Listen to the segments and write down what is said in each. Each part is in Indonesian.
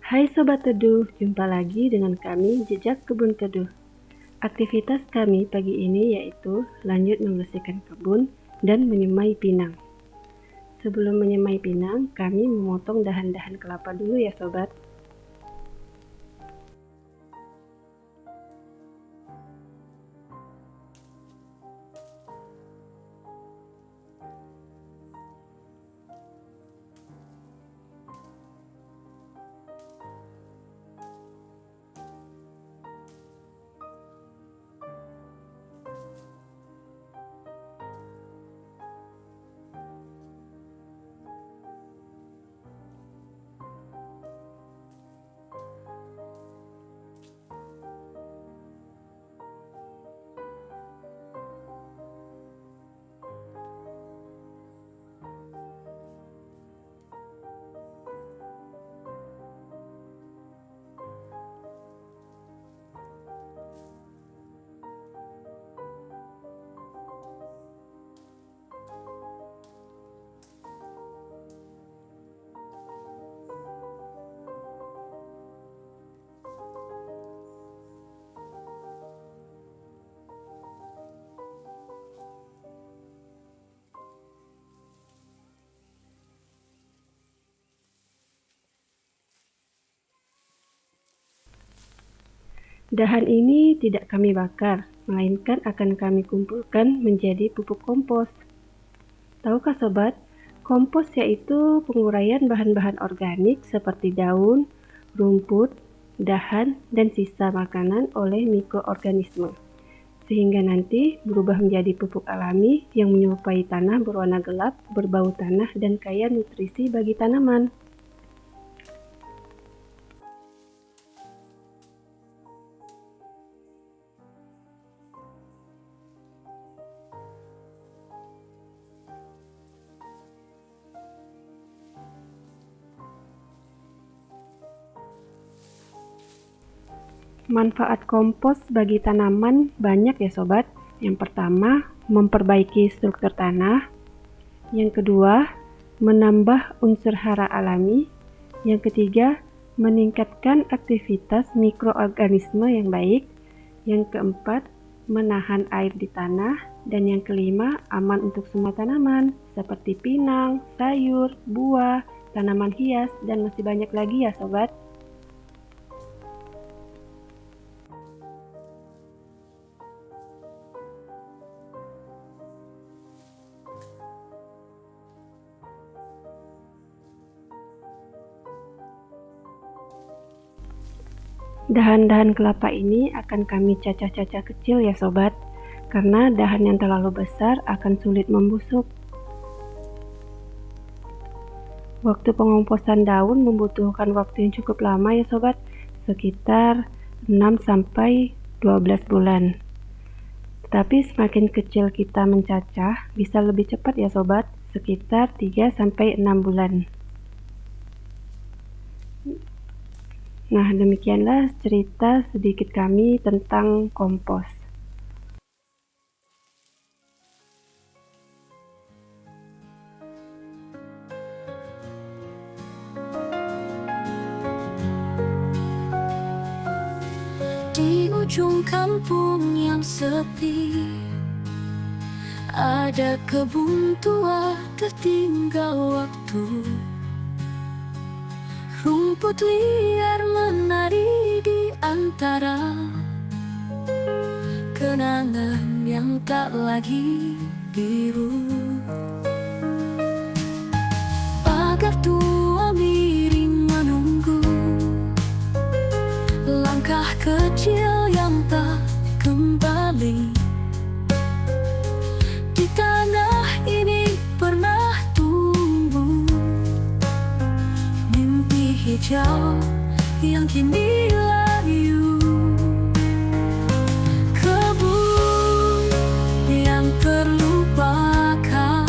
Hai Sobat Teduh, jumpa lagi dengan kami Jejak Kebun Teduh. Aktivitas kami pagi ini yaitu lanjut membersihkan kebun dan menyemai pinang. Sebelum menyemai pinang, kami memotong dahan-dahan kelapa dulu ya Sobat. Dahan ini tidak kami bakar, melainkan akan kami kumpulkan menjadi pupuk kompos. Tahukah Sobat, kompos yaitu penguraian bahan-bahan organik seperti daun, rumput, dahan, dan sisa makanan oleh mikroorganisme, sehingga nanti berubah menjadi pupuk alami yang menyerupai tanah berwarna gelap, berbau tanah, dan kaya nutrisi bagi tanaman. Manfaat kompos bagi tanaman banyak ya Sobat. Yang pertama, memperbaiki struktur tanah. Yang kedua, menambah unsur hara alami. Yang ketiga, meningkatkan aktivitas mikroorganisme yang baik. Yang keempat, menahan air di tanah. Dan yang kelima, aman untuk semua tanaman seperti pinang, sayur, buah, tanaman hias, dan masih banyak lagi ya Sobat. Dahan-dahan kelapa ini akan kami cacah-cacah kecil ya Sobat, karena dahan yang terlalu besar akan sulit membusuk. Waktu pengomposan daun membutuhkan waktu yang cukup lama ya Sobat, sekitar 6-12 bulan. Tetapi semakin kecil kita mencacah, bisa lebih cepat ya Sobat, sekitar 3-6 bulan. Nah, demikianlah cerita sedikit kami tentang kompos. Di ujung kampung yang sepi, ada kebun tua tertinggal waktu. Rumput liar menari di antara kenangan yang tak lagi biru. Pagar tua miring menunggu langkah kecil yang tak kembali. Di tanah ini pernah tumbuh mimpi hijau yang kini layu. Kebun yang terlupakan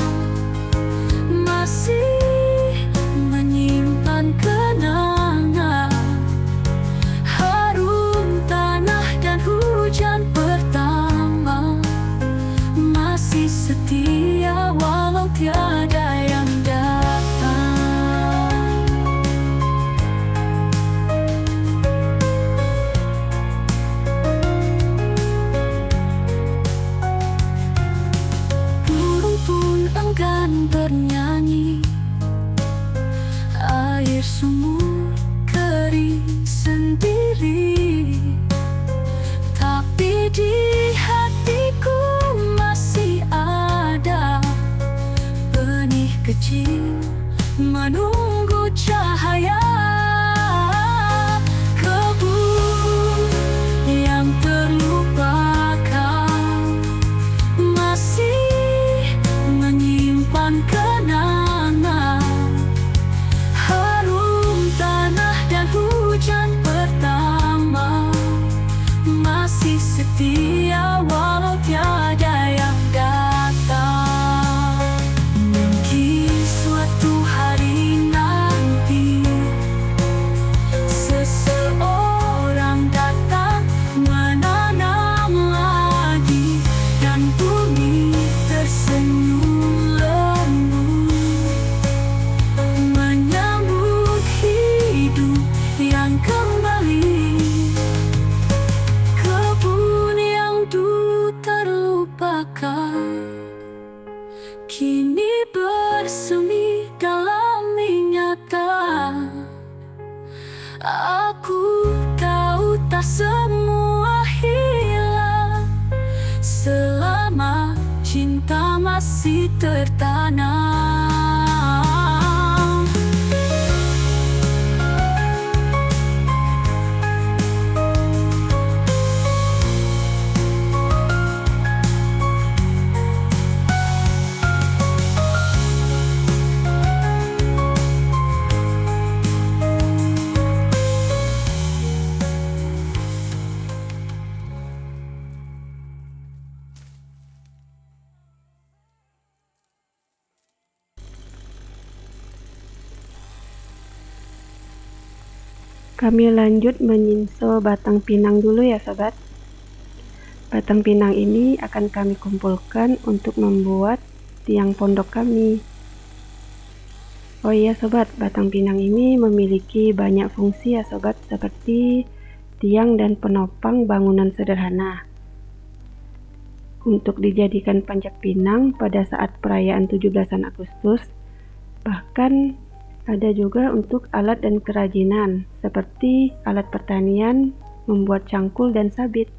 masih menyimpan kenangan. Harum tanah dan hujan pertama masih setia walau tiada yang datang. dan bernyanyi. Air sumur kering sendiri, tapi di hatiku masih ada benih kecil menunggu cahaya. Kebun yang terlupakan masih menyimpan kenangan. Harum tanah dan hujan pertama masih setia walau tiada yang datang. Mungkin suatu hari nanti seseorang datang menanam lagi, dan bumi tersenyum lembut menyambut hidup yang kembali. Kebun yang dulu terlupakan kini bersemi dalam ingatan. Aku tahu tak semua hilang selama cinta masih tertanam. Kami lanjut menyinso batang pinang dulu ya sobat. Batang pinang ini akan kami kumpulkan untuk membuat tiang pondok kami. Oh iya sobat, batang pinang ini memiliki banyak fungsi ya sobat, seperti tiang dan penopang bangunan sederhana. Untuk dijadikan panjat pinang pada saat perayaan 17-an Agustus, bahkan ada juga untuk alat dan kerajinan, seperti alat pertanian, membuat cangkul dan sabit.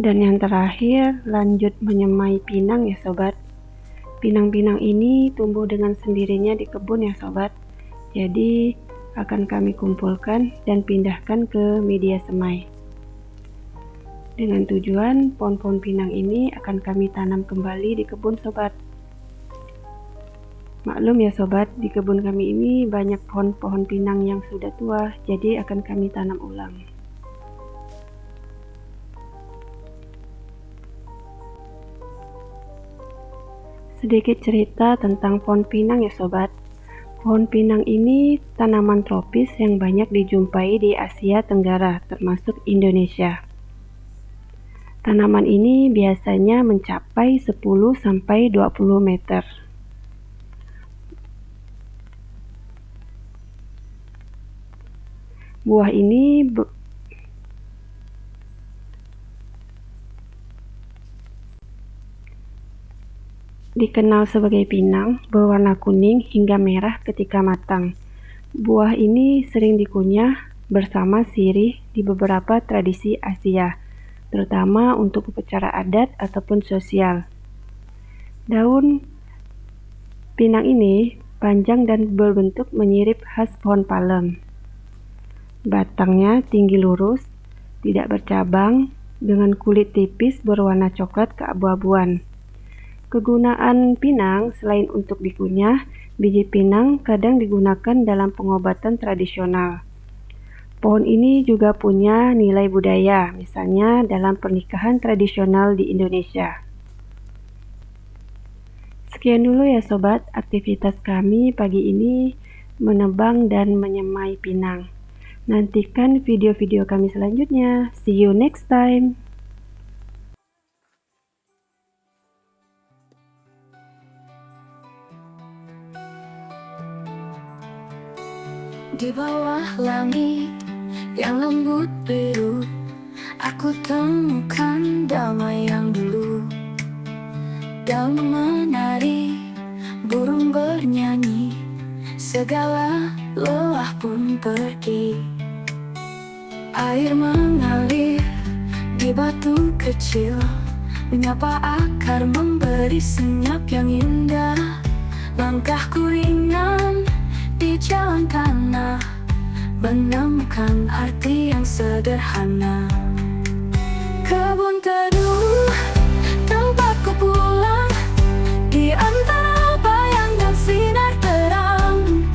Dan yang terakhir, lanjut menyemai pinang ya sobat. Pinang-pinang ini tumbuh dengan sendirinya di kebun ya sobat. Jadi akan kami kumpulkan dan pindahkan ke media semai. Dengan tujuan pohon-pohon pinang ini akan kami tanam kembali di kebun sobat. Maklum ya sobat, di kebun kami ini banyak pohon-pohon pinang yang sudah tua, jadi akan kami tanam ulang. Sedikit cerita tentang pohon pinang ya sobat. Pohon pinang ini tanaman tropis yang banyak dijumpai di Asia Tenggara, termasuk Indonesia. Tanaman ini biasanya mencapai 10-20 meter. Buah ini dikenal sebagai pinang, berwarna kuning hingga merah ketika matang. Buah ini sering dikunyah bersama sirih di beberapa tradisi Asia, terutama untuk upacara adat ataupun sosial. Daun pinang ini panjang dan berbentuk mirip khas pohon palem. Batangnya tinggi lurus, tidak bercabang, dengan kulit tipis berwarna coklat keabu-abuan. Kegunaan pinang selain untuk dikunyah, biji pinang kadang digunakan dalam pengobatan tradisional. Pohon ini juga punya nilai budaya, misalnya dalam pernikahan tradisional di Indonesia. Sekian dulu ya sobat, aktivitas kami pagi ini menebang dan menyemai pinang. Nantikan video-video kami selanjutnya. See you next time. Di bawah langit yang lembut biru, aku temukan damai yang dulu. Daun menari, burung bernyanyi, segala lelah pun pergi. Air mengalir di batu kecil, menyapa akar memberi senyap yang indah. Langkahku ringan di jalan tanah, menemukan arti yang sederhana. Kebun teduh, tempatku pulang, di antara bayang dan sinar terang.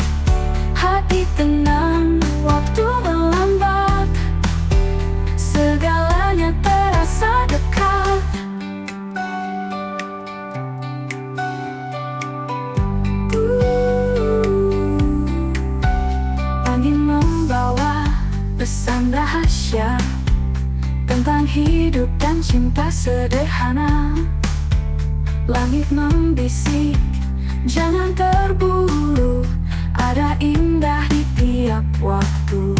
Hati tenang, waktu melambat, segalanya terasa dekat. Angin membawa pesan rahasia tentang hidup dan cinta sederhana. Langit membisik, jangan terburu, ada indah di tiap waktu.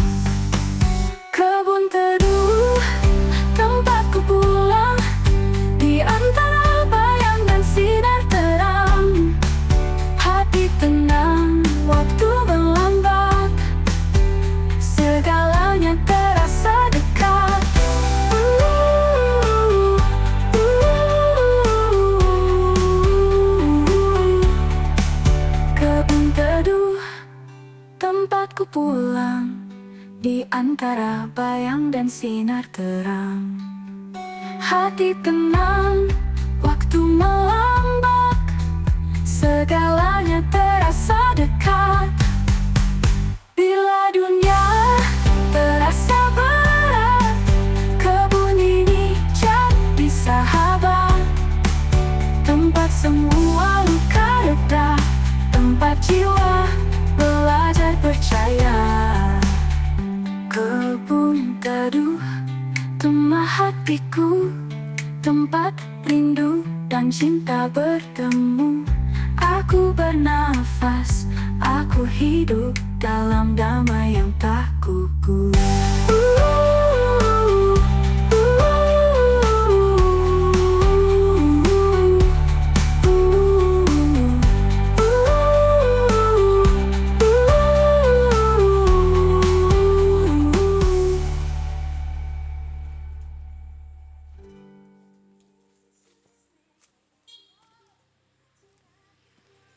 Kebun teduh, tempatku pulang, di antara bayang dan sinar terang. Hati tenang, waktu melambat, segalanya terasa dekat. Kebun teduh, tempatku pulang, di antara bayang dan sinar terang. Hati tenang, waktu melambat, segalanya terasa dekat. Bila dunia terasa berat, kebun ini jadi sahabat. Tempat semua luka reda, tempat jiwa belajar percaya. Kebun teduh, tempat hatiku, tempat rindu dan cinta bertemu. Aku bernafas, aku hidup dalam damai yang tak